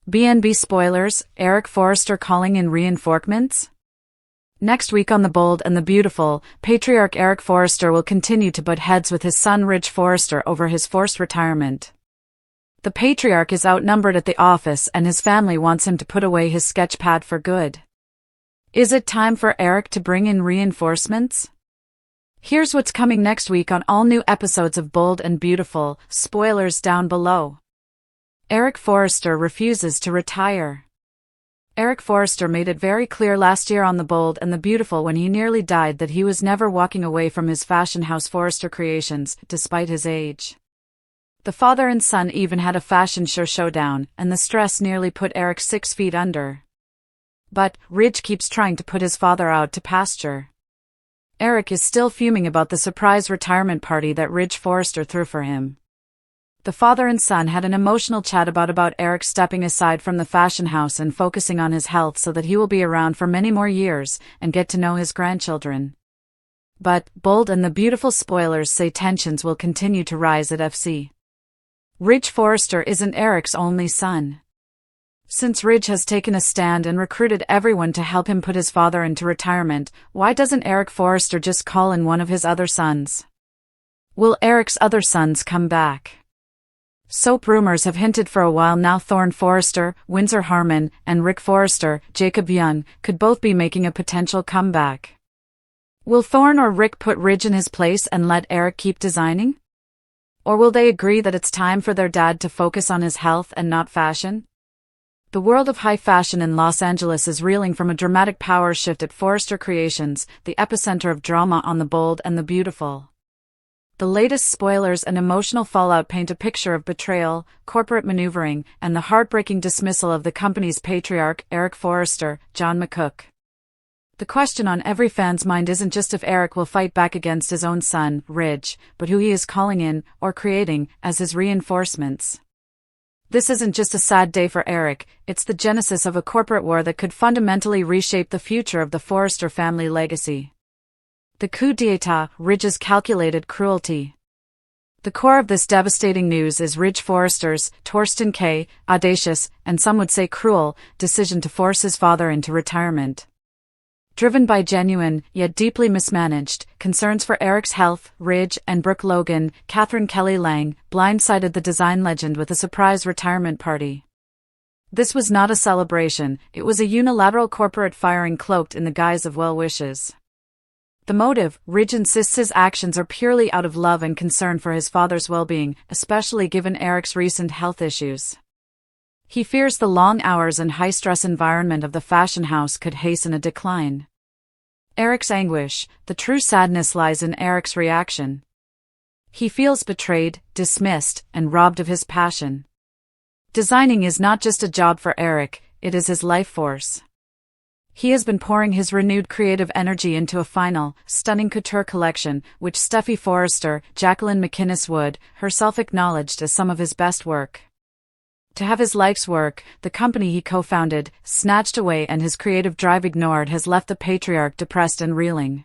B&B spoilers, Eric Forrester calling in reinforcements? Next week on The Bold and the Beautiful, patriarch Eric Forrester will continue to butt heads with his son Ridge Forrester over his forced retirement. The patriarch is outnumbered at the office and his family wants him to put away his sketchpad for good. Is it time for Eric to bring in reinforcements? Here's what's coming next week on all new episodes of Bold and Beautiful, spoilers down below. Eric Forrester refuses to retire. Eric Forrester made it very clear last year on The Bold and the Beautiful when he nearly died that he was never walking away from his fashion house Forrester Creations, despite his age. The father and son even had a fashion show showdown, and the stress nearly put Eric 6 feet under. But Ridge keeps trying to put his father out to pasture. Eric is still fuming about the surprise retirement party that Ridge Forrester threw for him. The father and son had an emotional chat about Eric stepping aside from the fashion house and focusing on his health so that he will be around for many more years and get to know his grandchildren. But Bold and the Beautiful spoilers say tensions will continue to rise at FC. Ridge Forrester isn't Eric's only son. Since Ridge has taken a stand and recruited everyone to help him put his father into retirement, why doesn't Eric Forrester just call in one of his other sons? Will Eric's other sons come back? Soap rumors have hinted for a while now Thorne Forrester, Windsor Harmon, and Rick Forrester, Jacob Young, could both be making a potential comeback. Will Thorne or Rick put Ridge in his place and let Eric keep designing? Or will they agree that it's time for their dad to focus on his health and not fashion? The world of high fashion in Los Angeles is reeling from a dramatic power shift at Forrester Creations, the epicenter of drama on The Bold and the Beautiful. The latest spoilers and emotional fallout paint a picture of betrayal, corporate maneuvering, and the heartbreaking dismissal of the company's patriarch, Eric Forrester, John McCook. The question on every fan's mind isn't just if Eric will fight back against his own son, Ridge, but who he is calling in, or creating, as his reinforcements. This isn't just a sad day for Eric, it's the genesis of a corporate war that could fundamentally reshape the future of the Forrester family legacy. The coup d'etat, Ridge's calculated cruelty. The core of this devastating news is Ridge Forrester's, Torsten K., audacious, and some would say cruel, decision to force his father into retirement. Driven by genuine, yet deeply mismanaged, concerns for Eric's health, Ridge and Brooke Logan, Catherine Kelly Lang, blindsided the design legend with a surprise retirement party. This was not a celebration, it was a unilateral corporate firing cloaked in the guise of well wishes. The motive, Ridge insists his actions are purely out of love and concern for his father's well-being, especially given Eric's recent health issues. He fears the long hours and high-stress environment of the fashion house could hasten a decline. Eric's anguish, the true sadness lies in Eric's reaction. He feels betrayed, dismissed, and robbed of his passion. Designing is not just a job for Eric, it is his life force. He has been pouring his renewed creative energy into a final, stunning couture collection, which Steffi Forrester, Jacqueline McInnes Wood, herself acknowledged as some of his best work. To have his life's work, the company he co-founded, snatched away and his creative drive ignored has left the patriarch depressed and reeling.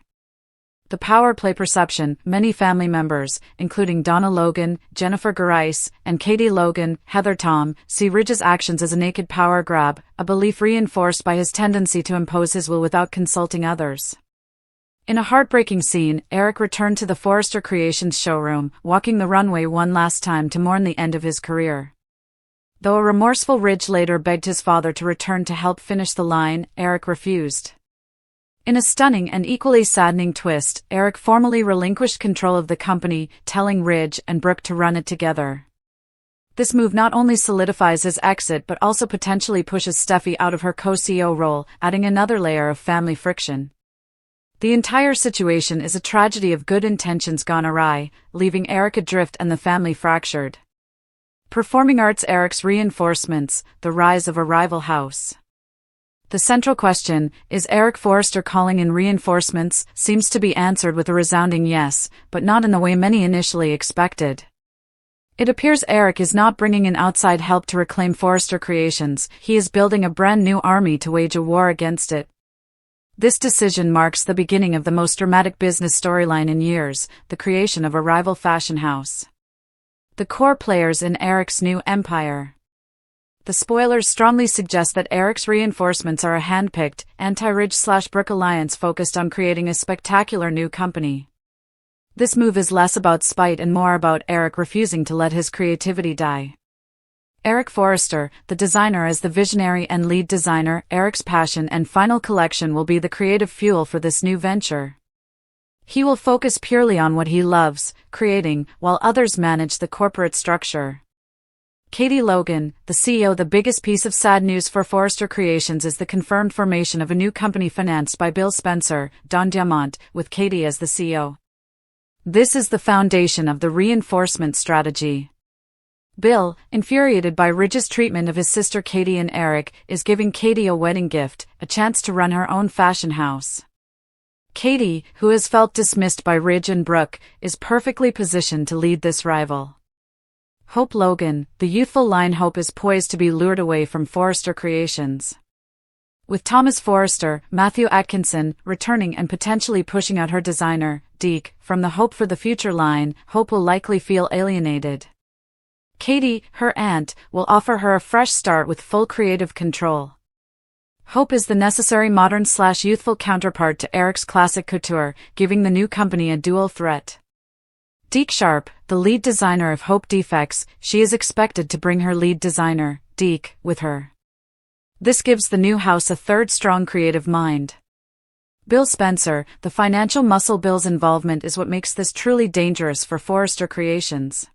The power play perception, many family members, including Donna Logan, Jennifer Garais, and Katie Logan, Heather Tom, see Ridge's actions as a naked power grab, a belief reinforced by his tendency to impose his will without consulting others. In a heartbreaking scene, Eric returned to the Forrester Creations showroom, walking the runway one last time to mourn the end of his career. Though a remorseful Ridge later begged his father to return to help finish the line, Eric refused. In a stunning and equally saddening twist, Eric formally relinquished control of the company, telling Ridge and Brooke to run it together. This move not only solidifies his exit but also potentially pushes Steffi out of her co-CEO role, adding another layer of family friction. The entire situation is a tragedy of good intentions gone awry, leaving Eric adrift and the family fractured. Performing arts Eric's reinforcements, the rise of a rival house. The central question, is Eric Forrester calling in reinforcements, seems to be answered with a resounding yes, but not in the way many initially expected. It appears Eric is not bringing in outside help to reclaim Forrester Creations, he is building a brand new army to wage a war against it. This decision marks the beginning of the most dramatic business storyline in years, the creation of a rival fashion house. The core players in Eric's new empire. The spoilers strongly suggest that Eric's reinforcements are a hand-picked, anti-Ridge/Brooke alliance focused on creating a spectacular new company. This move is less about spite and more about Eric refusing to let his creativity die. Eric Forrester, the designer as the visionary and lead designer, Eric's passion and final collection will be the creative fuel for this new venture. He will focus purely on what he loves, creating, while others manage the corporate structure. Katie Logan, the CEO. The biggest piece of sad news for Forrester Creations is the confirmed formation of a new company financed by Bill Spencer, Don Diamont, with Katie as the CEO. This is the foundation of the reinforcement strategy. Bill, infuriated by Ridge's treatment of his sister Katie and Eric, is giving Katie a wedding gift, a chance to run her own fashion house. Katie, who has felt dismissed by Ridge and Brooke, is perfectly positioned to lead this rival. Hope Logan, the youthful line Hope, is poised to be lured away from Forrester Creations. With Thomas Forrester, Matthew Atkinson, returning and potentially pushing out her designer, Deke, from the Hope for the Future line, Hope will likely feel alienated. Katie, her aunt, will offer her a fresh start with full creative control. Hope is the necessary modern/youthful counterpart to Eric's classic couture, giving the new company a dual threat. Deke Sharp, the lead designer of Hope Defects, she is expected to bring her lead designer, Deke, with her. This gives the new house a third strong creative mind. Bill Spencer, the financial muscle. Bill's involvement is what makes this truly dangerous for Forrester Creations.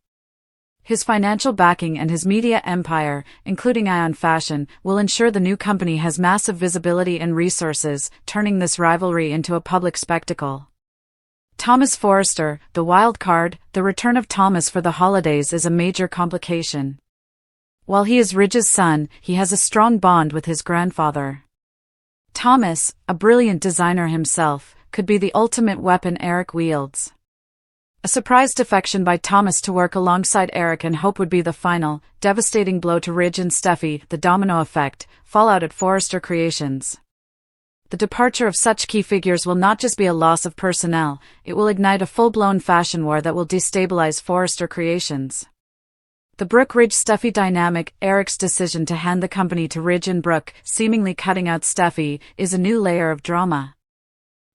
His financial backing and his media empire, including Ion Fashion, will ensure the new company has massive visibility and resources, turning this rivalry into a public spectacle. Thomas Forrester, the wild card. The return of Thomas for the holidays is a major complication. While he is Ridge's son, he has a strong bond with his grandfather. Thomas, a brilliant designer himself, could be the ultimate weapon Eric wields. A surprise defection by Thomas to work alongside Eric and Hope would be the final, devastating blow to Ridge and Steffi. The domino effect, fallout at Forrester Creations. The departure of such key figures will not just be a loss of personnel, it will ignite a full-blown fashion war that will destabilize Forrester Creations. The Brooke-Ridge-Steffi dynamic. Eric's decision to hand the company to Ridge and Brooke, seemingly cutting out Steffi, is a new layer of drama.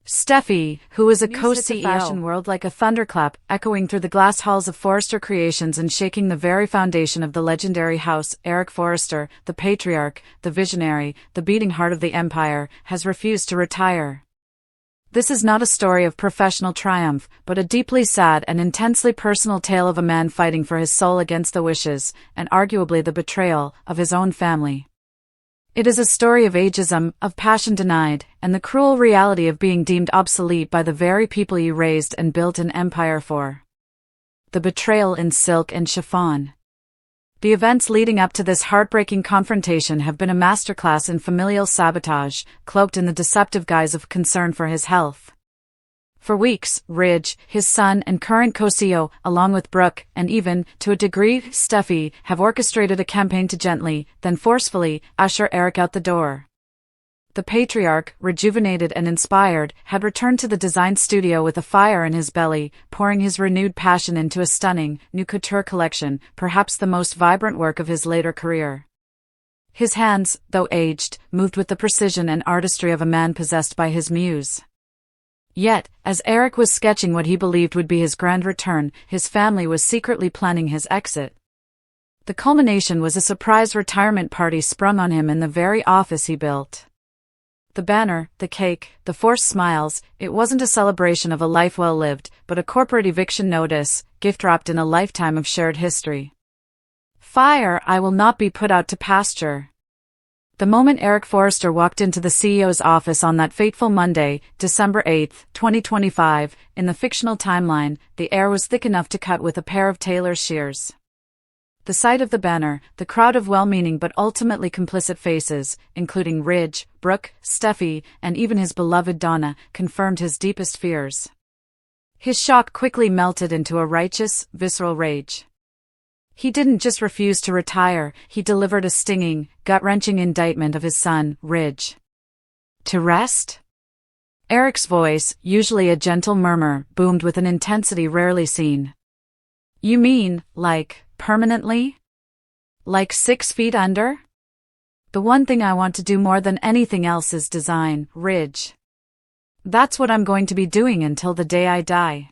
Steffi, who is a co-CEO, fashion world like a thunderclap, echoing through the glass halls of Forrester Creations and shaking the very foundation of the legendary house. Eric Forrester, the patriarch, the visionary, the beating heart of the empire, has refused to retire. This is not a story of professional triumph, but a deeply sad and intensely personal tale of a man fighting for his soul against the wishes, and arguably the betrayal, of his own family. It is a story of ageism, of passion denied, and the cruel reality of being deemed obsolete by the very people you raised and built an empire for. The betrayal in silk and chiffon. The events leading up to this heartbreaking confrontation have been a masterclass in familial sabotage, cloaked in the deceptive guise of concern for his health. For weeks, Ridge, his son and current co-CEO, along with Brooke, and even, to a degree, Steffi, have orchestrated a campaign to gently, then forcefully, usher Eric out the door. The patriarch, rejuvenated and inspired, had returned to the design studio with a fire in his belly, pouring his renewed passion into a stunning, new couture collection, perhaps the most vibrant work of his later career. His hands, though aged, moved with the precision and artistry of a man possessed by his muse. Yet, as Eric was sketching what he believed would be his grand return, his family was secretly planning his exit. The culmination was a surprise retirement party sprung on him in the very office he built. The banner, the cake, the forced smiles, it wasn't a celebration of a life well lived, but a corporate eviction notice, gift wrapped in a lifetime of shared history. Fire, I will not be put out to pasture. The moment Eric Forrester walked into the CEO's office on that fateful Monday, December 8, 2025, in the fictional timeline, the air was thick enough to cut with a pair of tailor's shears. The sight of the banner, the crowd of well-meaning but ultimately complicit faces, including Ridge, Brooke, Steffi, and even his beloved Donna, confirmed his deepest fears. His shock quickly melted into a righteous, visceral rage. He didn't just refuse to retire, he delivered a stinging, gut-wrenching indictment of his son, Ridge. To rest? Eric's voice, usually a gentle murmur, boomed with an intensity rarely seen. You mean, like, permanently? Like 6 feet under? The one thing I want to do more than anything else is design, Ridge. That's what I'm going to be doing until the day I die.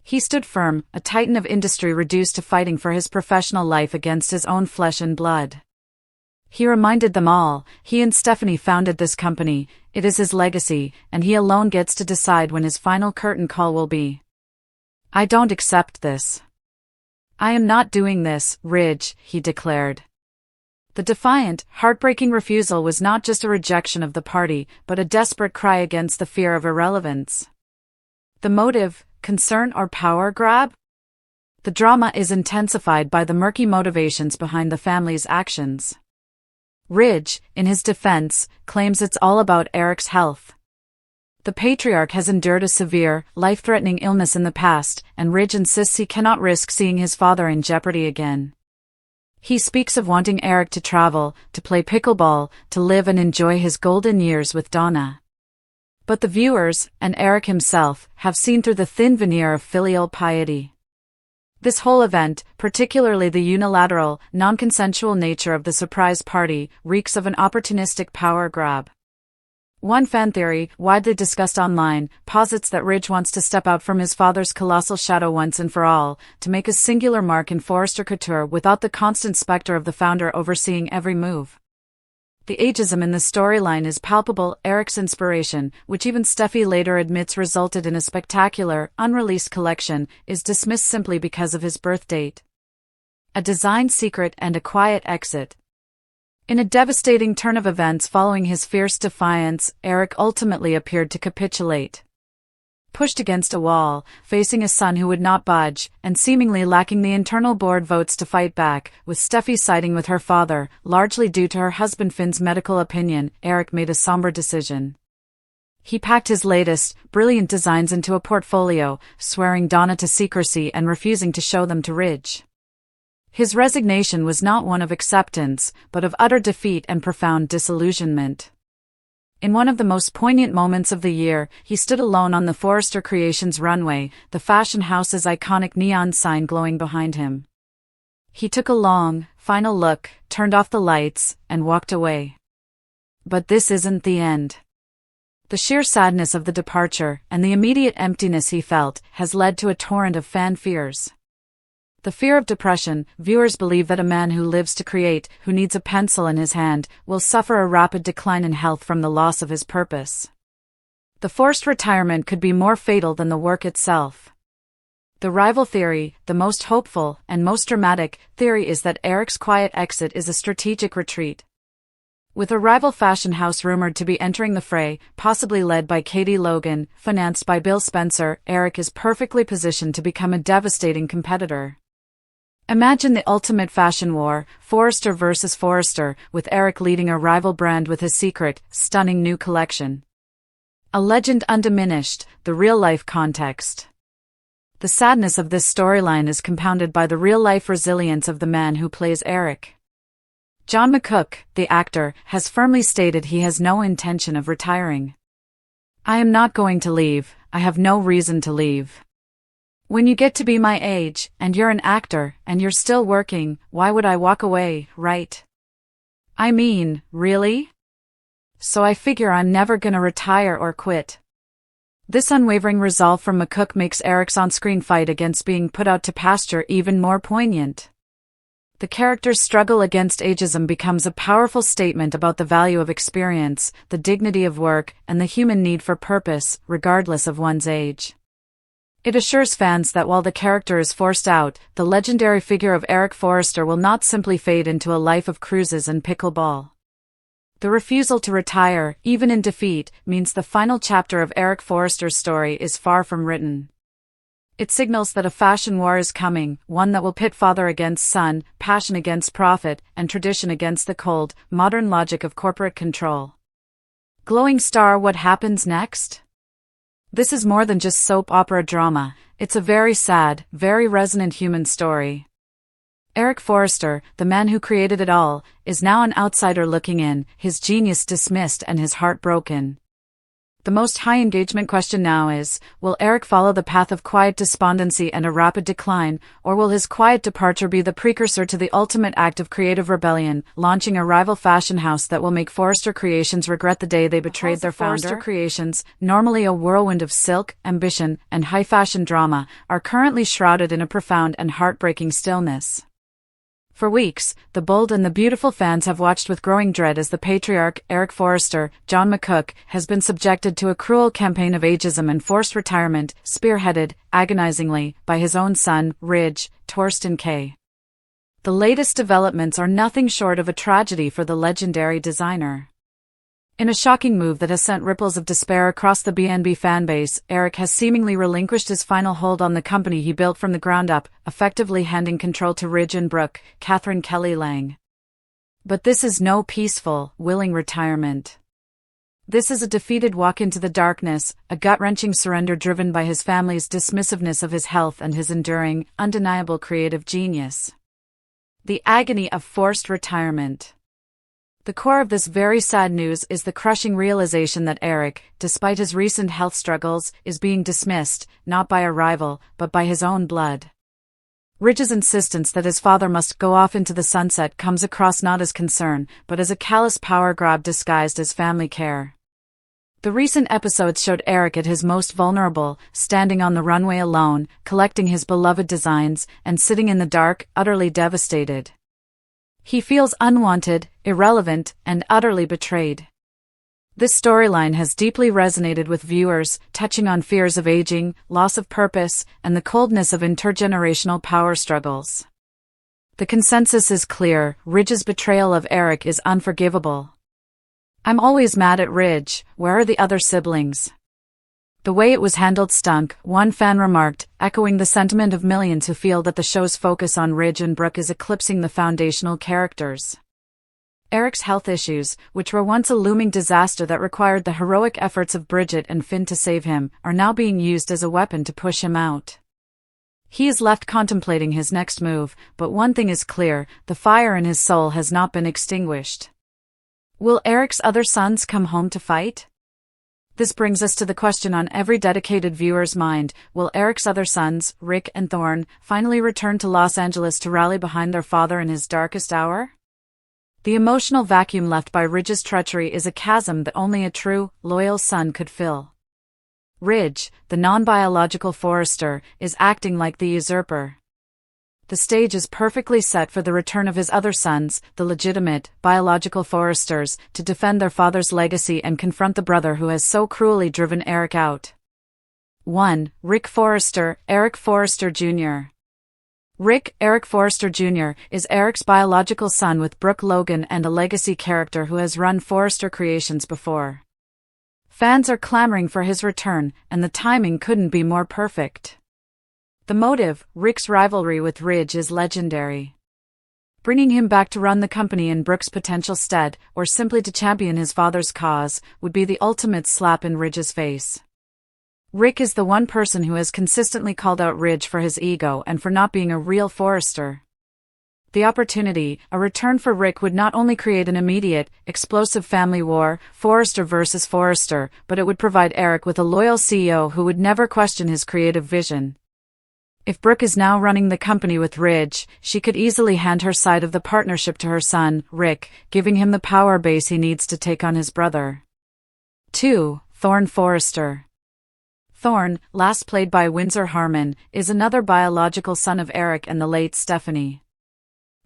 He stood firm, a titan of industry reduced to fighting for his professional life against his own flesh and blood. He reminded them all, he and Stephanie founded this company, it is his legacy, and he alone gets to decide when his final curtain call will be. I don't accept this. I am not doing this, Ridge, he declared. The defiant, heartbreaking refusal was not just a rejection of the party, but a desperate cry against the fear of irrelevance. The motive, concern or power grab? The drama is intensified by the murky motivations behind the family's actions. Ridge, in his defense, claims it's all about Eric's health. The patriarch has endured a severe, life-threatening illness in the past, and Ridge insists he cannot risk seeing his father in jeopardy again. He speaks of wanting Eric to travel, to play pickleball, to live and enjoy his golden years with Donna. But the viewers, and Eric himself, have seen through the thin veneer of filial piety. This whole event, particularly the unilateral, non-consensual nature of the surprise party, reeks of an opportunistic power grab. One fan theory, widely discussed online, posits that Ridge wants to step out from his father's colossal shadow once and for all, to make a singular mark in Forrester couture without the constant specter of the founder overseeing every move. The ageism in the storyline is palpable. Eric's inspiration, which even Steffi later admits resulted in a spectacular, unreleased collection, is dismissed simply because of his birth date. A design secret and a quiet exit. In a devastating turn of events following his fierce defiance, Eric ultimately appeared to capitulate. Pushed against a wall, facing a son who would not budge, and seemingly lacking the internal board votes to fight back, with Steffi siding with her father, largely due to her husband Finn's medical opinion, Eric made a somber decision. He packed his latest, brilliant designs into a portfolio, swearing Donna to secrecy and refusing to show them to Ridge. His resignation was not one of acceptance, but of utter defeat and profound disillusionment. In one of the most poignant moments of the year, he stood alone on the Forrester Creations runway, the fashion house's iconic neon sign glowing behind him. He took a long, final look, turned off the lights, and walked away. But this isn't the end. The sheer sadness of the departure, and the immediate emptiness he felt, has led to a torrent of fan fears. The fear of depression. Viewers believe that a man who lives to create, who needs a pencil in his hand, will suffer a rapid decline in health from the loss of his purpose. The forced retirement could be more fatal than the work itself. The rival theory, the most hopeful and most dramatic theory, is that Eric's quiet exit is a strategic retreat. With a rival fashion house rumored to be entering the fray, possibly led by Katie Logan, financed by Bill Spencer, Eric is perfectly positioned to become a devastating competitor. Imagine the ultimate fashion war, Forrester versus Forrester, with Eric leading a rival brand with his secret, stunning new collection. A legend undiminished, the real-life context. The sadness of this storyline is compounded by the real-life resilience of the man who plays Eric. John McCook, the actor, has firmly stated he has no intention of retiring. I am not going to leave, I have no reason to leave. When you get to be my age, and you're an actor, and you're still working, why would I walk away, right? I mean, really? So I figure I'm never gonna retire or quit. This unwavering resolve from McCook makes Eric's on-screen fight against being put out to pasture even more poignant. The character's struggle against ageism becomes a powerful statement about the value of experience, the dignity of work, and the human need for purpose, regardless of one's age. It assures fans that while the character is forced out, the legendary figure of Eric Forrester will not simply fade into a life of cruises and pickleball. The refusal to retire, even in defeat, means the final chapter of Eric Forrester's story is far from written. It signals that a fashion war is coming, one that will pit father against son, passion against profit, and tradition against the cold, modern logic of corporate control. Glowing star, what happens next? This is more than just soap opera drama, it's a very sad, very resonant human story. Eric Forrester, the man who created it all, is now an outsider looking in, his genius dismissed and his heart broken. The most high engagement question now is, will Eric follow the path of quiet despondency and a rapid decline, or will his quiet departure be the precursor to the ultimate act of creative rebellion, launching a rival fashion house that will make Forrester Creations regret the day they betrayed their founder? Forrester Creations, normally a whirlwind of silk, ambition, and high-fashion drama, are currently shrouded in a profound and heartbreaking stillness. For weeks, the bold and the beautiful fans have watched with growing dread as the patriarch, Eric Forrester, John McCook, has been subjected to a cruel campaign of ageism and forced retirement, spearheaded, agonizingly, by his own son, Ridge, Torsten K. The latest developments are nothing short of a tragedy for the legendary designer. In a shocking move that has sent ripples of despair across the BNB fanbase, Eric has seemingly relinquished his final hold on the company he built from the ground up, effectively handing control to Ridge and Brooke, Catherine Kelly Lang. But this is no peaceful, willing retirement. This is a defeated walk into the darkness, a gut-wrenching surrender driven by his family's dismissiveness of his health and his enduring, undeniable creative genius. The agony of forced retirement. The core of this very sad news is the crushing realization that Eric, despite his recent health struggles, is being dismissed, not by a rival, but by his own blood. Ridge's insistence that his father must go off into the sunset comes across not as concern, but as a callous power grab disguised as family care. The recent episodes showed Eric at his most vulnerable, standing on the runway alone, collecting his beloved designs, and sitting in the dark, utterly devastated. He feels unwanted, irrelevant, and utterly betrayed. This storyline has deeply resonated with viewers, touching on fears of aging, loss of purpose, and the coldness of intergenerational power struggles. The consensus is clear: Ridge's betrayal of Eric is unforgivable. "I'm always mad at Ridge, where are the other siblings? The way it was handled stunk," one fan remarked, echoing the sentiment of millions who feel that the show's focus on Ridge and Brooke is eclipsing the foundational characters. Eric's health issues, which were once a looming disaster that required the heroic efforts of Bridget and Finn to save him, are now being used as a weapon to push him out. He is left contemplating his next move, but one thing is clear: the fire in his soul has not been extinguished. Will Eric's other sons come home to fight? This brings us to the question on every dedicated viewer's mind: will Eric's other sons, Rick and Thorne, finally return to Los Angeles to rally behind their father in his darkest hour? The emotional vacuum left by Ridge's treachery is a chasm that only a true, loyal son could fill. Ridge, the non-biological Forrester, is acting like the usurper. The stage is perfectly set for the return of his other sons, the legitimate, biological Forresters, to defend their father's legacy and confront the brother who has so cruelly driven Eric out. 1. Rick Forrester, Eric Forrester Jr. Rick, Eric Forrester Jr., is Eric's biological son with Brooke Logan and a legacy character who has run Forrester Creations before. Fans are clamoring for his return, and the timing couldn't be more perfect. The motive, Rick's rivalry with Ridge, is legendary. Bringing him back to run the company in Brooke's potential stead, or simply to champion his father's cause, would be the ultimate slap in Ridge's face. Rick is the one person who has consistently called out Ridge for his ego and for not being a real Forrester. The opportunity, a return for Rick, would not only create an immediate, explosive family war, Forrester versus Forrester, but it would provide Eric with a loyal CEO who would never question his creative vision. If Brooke is now running the company with Ridge, she could easily hand her side of the partnership to her son, Rick, giving him the power base he needs to take on his brother. 2. Thorne Forrester. Thorne, last played by Windsor Harmon, is another biological son of Eric and the late Stephanie.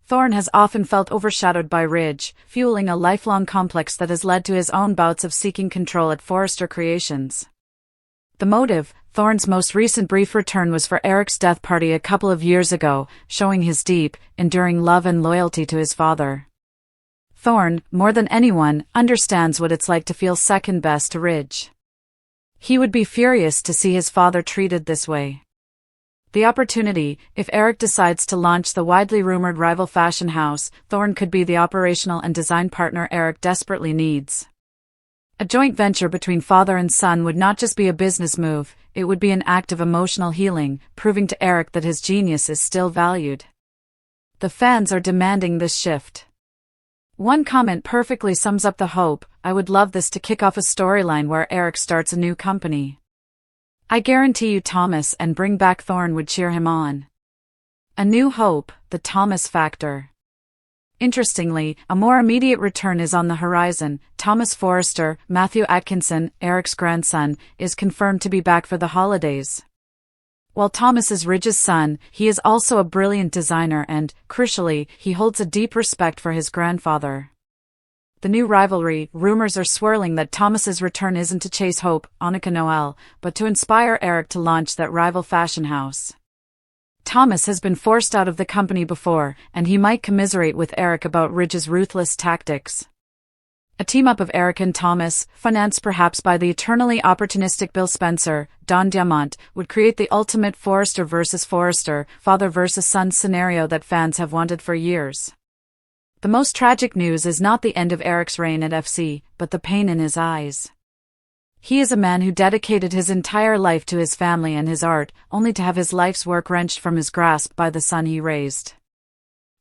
Thorne has often felt overshadowed by Ridge, fueling a lifelong complex that has led to his own bouts of seeking control at Forrester Creations. The motive, Thorne's most recent brief return, was for Eric's death party a couple of years ago, showing his deep, enduring love and loyalty to his father. Thorne, more than anyone, understands what it's like to feel second best to Ridge. He would be furious to see his father treated this way. The opportunity, if Eric decides to launch the widely rumored rival fashion house, Thorne could be the operational and design partner Eric desperately needs. A joint venture between father and son would not just be a business move, it would be an act of emotional healing, proving to Eric that his genius is still valued. The fans are demanding this shift. One comment perfectly sums up the hope. I would love this to kick off a storyline where Eric starts a new company. I guarantee you Thomas and bring back Thorne would cheer him on. A new hope, the Thomas factor. Interestingly, a more immediate return is on the horizon. Thomas Forrester, Matthew Atkinson, Eric's grandson, is confirmed to be back for the holidays. While Thomas is Ridge's son, he is also a brilliant designer and, crucially, he holds a deep respect for his grandfather. The new rivalry, rumors are swirling that Thomas's return isn't to chase hope, Hanukkah Noel, but to inspire Eric to launch that rival fashion house. Thomas has been forced out of the company before, and he might commiserate with Eric about Ridge's ruthless tactics. A team-up of Eric and Thomas, financed perhaps by the eternally opportunistic Bill Spencer, Don Diamont, would create the ultimate Forrester versus Forrester, father versus son scenario that fans have wanted for years. The most tragic news is not the end of Eric's reign at FC, but the pain in his eyes. He is a man who dedicated his entire life to his family and his art, only to have his life's work wrenched from his grasp by the son he raised.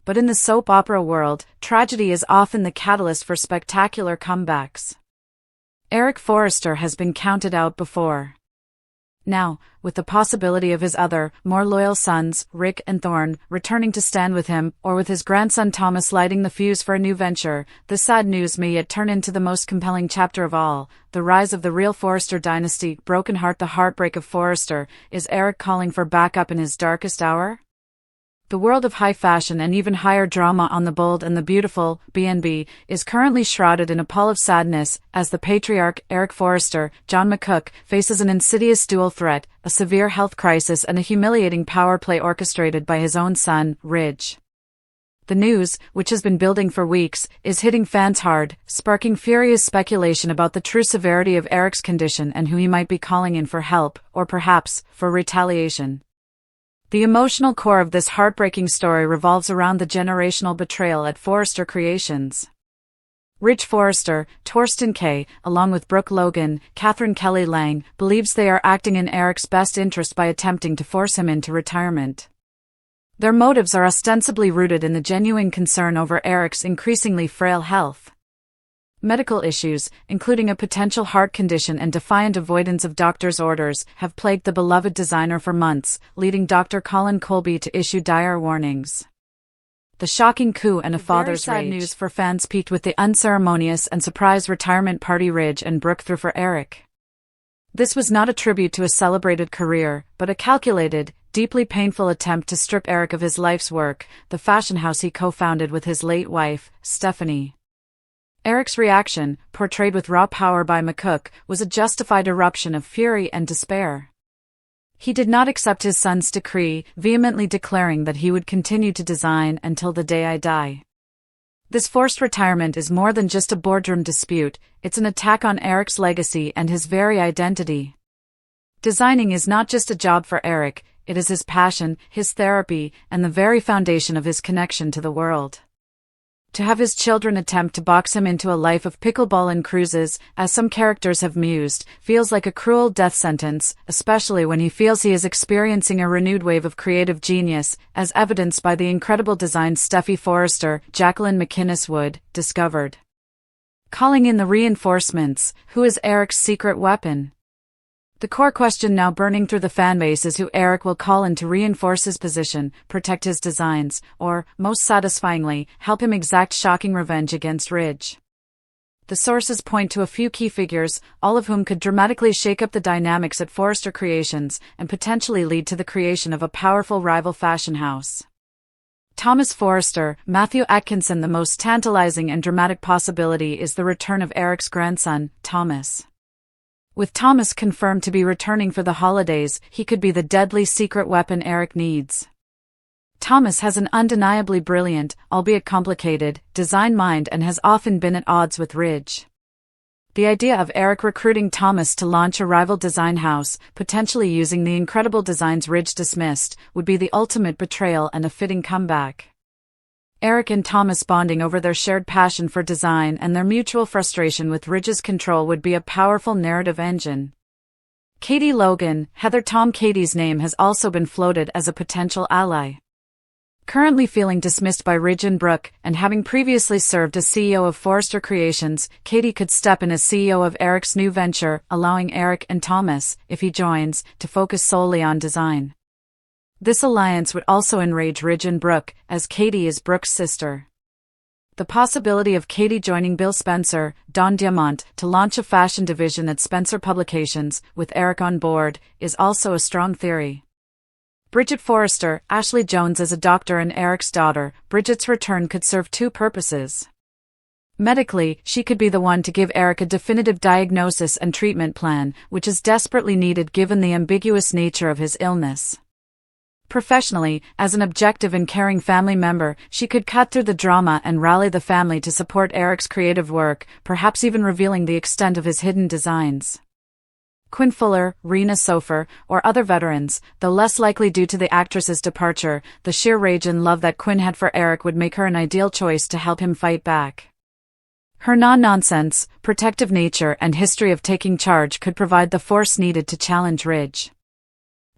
But in the soap opera world, tragedy is often the catalyst for spectacular comebacks. Eric Forrester has been counted out before. Now, with the possibility of his other, more loyal sons, Rick and Thorne, returning to stand with him, or with his grandson Thomas lighting the fuse for a new venture, the sad news may yet turn into the most compelling chapter of all, the rise of the real Forrester dynasty. Broken heart, the heartbreak of Forrester. Is Eric calling for backup in his darkest hour? The world of high fashion and even higher drama on The Bold and the Beautiful, B&B, is currently shrouded in a pall of sadness, as the patriarch, Eric Forrester, John McCook, faces an insidious dual threat, a severe health crisis and a humiliating power play orchestrated by his own son, Ridge. The news, which has been building for weeks, is hitting fans hard, sparking furious speculation about the true severity of Eric's condition and who he might be calling in for help, or perhaps, for retaliation. The emotional core of this heartbreaking story revolves around the generational betrayal at Forrester Creations. Ridge Forrester, Torsten Kay, along with Brooke Logan, Catherine Kelly Lang, believes they are acting in Eric's best interest by attempting to force him into retirement. Their motives are ostensibly rooted in the genuine concern over Eric's increasingly frail health. Medical issues, including a potential heart condition and defiant avoidance of doctors' orders, have plagued the beloved designer for months, leading Dr. Colin Colby to issue dire warnings. The shocking coup and a father's rage. Very sad news for fans peaked with the unceremonious and surprise retirement party Ridge and Brooke threw for Eric. This was not a tribute to a celebrated career, but a calculated, deeply painful attempt to strip Eric of his life's work, the fashion house he co-founded with his late wife, Stephanie. Eric's reaction, portrayed with raw power by McCook, was a justified eruption of fury and despair. He did not accept his son's decree, vehemently declaring that he would continue to design until the day I die. This forced retirement is more than just a boardroom dispute, it's an attack on Eric's legacy and his very identity. Designing is not just a job for Eric, it is his passion, his therapy, and the very foundation of his connection to the world. To have his children attempt to box him into a life of pickleball and cruises, as some characters have mused, feels like a cruel death sentence, especially when he feels he is experiencing a renewed wave of creative genius, as evidenced by the incredible designs Steffi Forrester, Jacqueline McInnes Wood, discovered. Calling in the reinforcements, who is Eric's secret weapon? The core question now burning through the fanbase is who Eric will call in to reinforce his position, protect his designs, or, most satisfyingly, help him exact shocking revenge against Ridge. The sources point to a few key figures, all of whom could dramatically shake up the dynamics at Forrester Creations, and potentially lead to the creation of a powerful rival fashion house. Thomas Forrester, Matthew Atkinson. The most tantalizing and dramatic possibility is the return of Eric's grandson, Thomas. With Thomas confirmed to be returning for the holidays, he could be the deadly secret weapon Eric needs. Thomas has an undeniably brilliant, albeit complicated, design mind and has often been at odds with Ridge. The idea of Eric recruiting Thomas to launch a rival design house, potentially using the incredible designs Ridge dismissed, would be the ultimate betrayal and a fitting comeback. Eric and Thomas bonding over their shared passion for design and their mutual frustration with Ridge's control would be a powerful narrative engine. Katie Logan, Heather Tom. Katie's name has also been floated as a potential ally. Currently feeling dismissed by Ridge and Brooke, and having previously served as CEO of Forrester Creations, Katie could step in as CEO of Eric's new venture, allowing Eric and Thomas, if he joins, to focus solely on design. This alliance would also enrage Ridge and Brooke, as Katie is Brooke's sister. The possibility of Katie joining Bill Spencer, Don Diamont, to launch a fashion division at Spencer Publications, with Eric on board, is also a strong theory. Bridget Forrester, Ashley Jones as a doctor and Eric's daughter, Bridget's return could serve two purposes. Medically, she could be the one to give Eric a definitive diagnosis and treatment plan, which is desperately needed given the ambiguous nature of his illness. Professionally, as an objective and caring family member, she could cut through the drama and rally the family to support Eric's creative work, perhaps even revealing the extent of his hidden designs. Quinn Fuller, Rena Sofer, or other veterans, though less likely due to the actress's departure, the sheer rage and love that Quinn had for Eric would make her an ideal choice to help him fight back. Her non-nonsense, protective nature and history of taking charge could provide the force needed to challenge Ridge.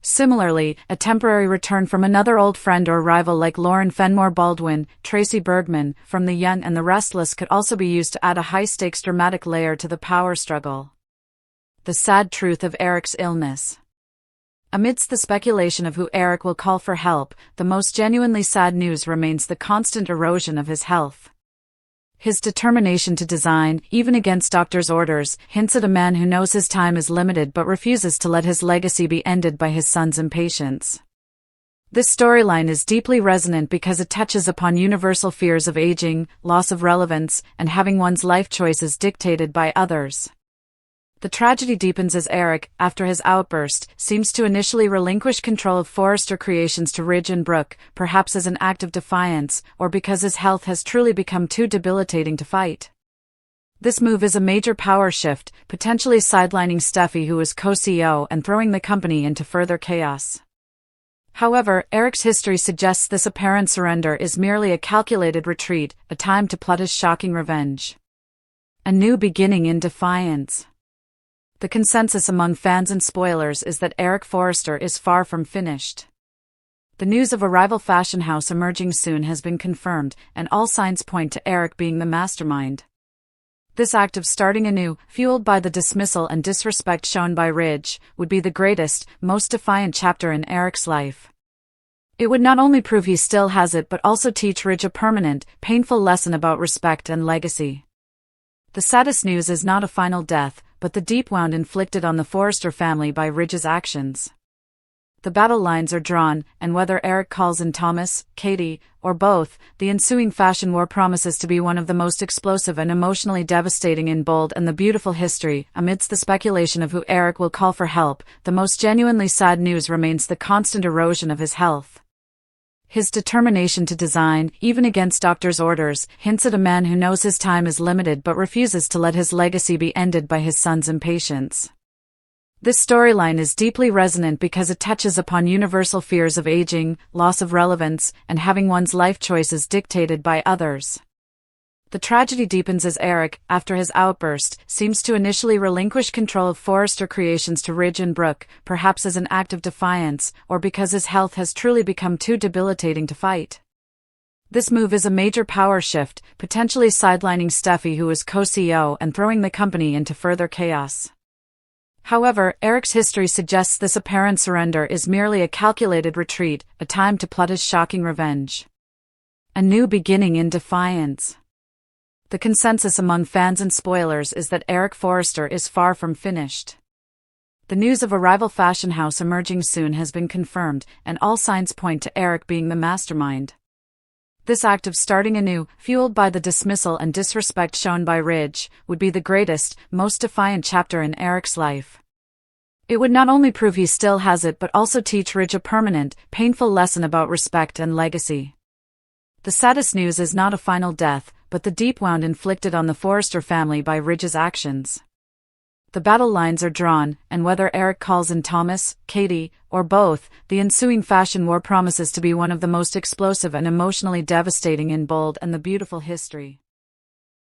Similarly, a temporary return from another old friend or rival like Lauren Fenmore Baldwin, Tracy Bergman, from The Young and the Restless could also be used to add a high-stakes dramatic layer to the power struggle. The sad truth of Eric's illness. Amidst the speculation of who Eric will call for help, the most genuinely sad news remains the constant erosion of his health. His determination to design, even against doctors' orders, hints at a man who knows his time is limited but refuses to let his legacy be ended by his son's impatience. This storyline is deeply resonant because it touches upon universal fears of aging, loss of relevance, and having one's life choices dictated by others. The tragedy deepens as Eric, after his outburst, seems to initially relinquish control of Forrester Creations to Ridge and Brooke, perhaps as an act of defiance, or because his health has truly become too debilitating to fight. This move is a major power shift, potentially sidelining Steffi, who is co-CEO, and throwing the company into further chaos. However, Eric's history suggests this apparent surrender is merely a calculated retreat, a time to plot his shocking revenge. A new beginning in defiance. The consensus among fans and spoilers is that Eric Forrester is far from finished. The news of a rival fashion house emerging soon has been confirmed, and all signs point to Eric being the mastermind. This act of starting anew, fueled by the dismissal and disrespect shown by Ridge, would be the greatest, most defiant chapter in Eric's life. It would not only prove he still has it but also teach Ridge a permanent, painful lesson about respect and legacy. The saddest news is not a final death, but the deep wound inflicted on the Forrester family by Ridge's actions. The battle lines are drawn, and whether Eric calls in Thomas, Katie, or both, the ensuing fashion war promises to be one of the most explosive and emotionally devastating in Bold and the Beautiful history. Amidst the speculation of who Eric will call for help, the most genuinely sad news remains the constant erosion of his health. His determination to design, even against doctors' orders, hints at a man who knows his time is limited but refuses to let his legacy be ended by his son's impatience. This storyline is deeply resonant because it touches upon universal fears of aging, loss of relevance, and having one's life choices dictated by others. The tragedy deepens as Eric, after his outburst, seems to initially relinquish control of Forrester Creations to Ridge and Brooke, perhaps as an act of defiance, or because his health has truly become too debilitating to fight. This move is a major power shift, potentially sidelining Steffi, who is co-CEO, and throwing the company into further chaos. However, Eric's history suggests this apparent surrender is merely a calculated retreat, a time to plot his shocking revenge. A new beginning in defiance. The consensus among fans and spoilers is that Eric Forrester is far from finished. The news of a rival fashion house emerging soon has been confirmed, and all signs point to Eric being the mastermind. This act of starting anew, fueled by the dismissal and disrespect shown by Ridge, would be the greatest, most defiant chapter in Eric's life. It would not only prove he still has it but also teach Ridge a permanent, painful lesson about respect and legacy. The saddest news is not a final death, but the deep wound inflicted on the Forrester family by Ridge's actions. The battle lines are drawn, and whether Eric calls in Thomas, Katie, or both, the ensuing fashion war promises to be one of the most explosive and emotionally devastating in Bold and the Beautiful history.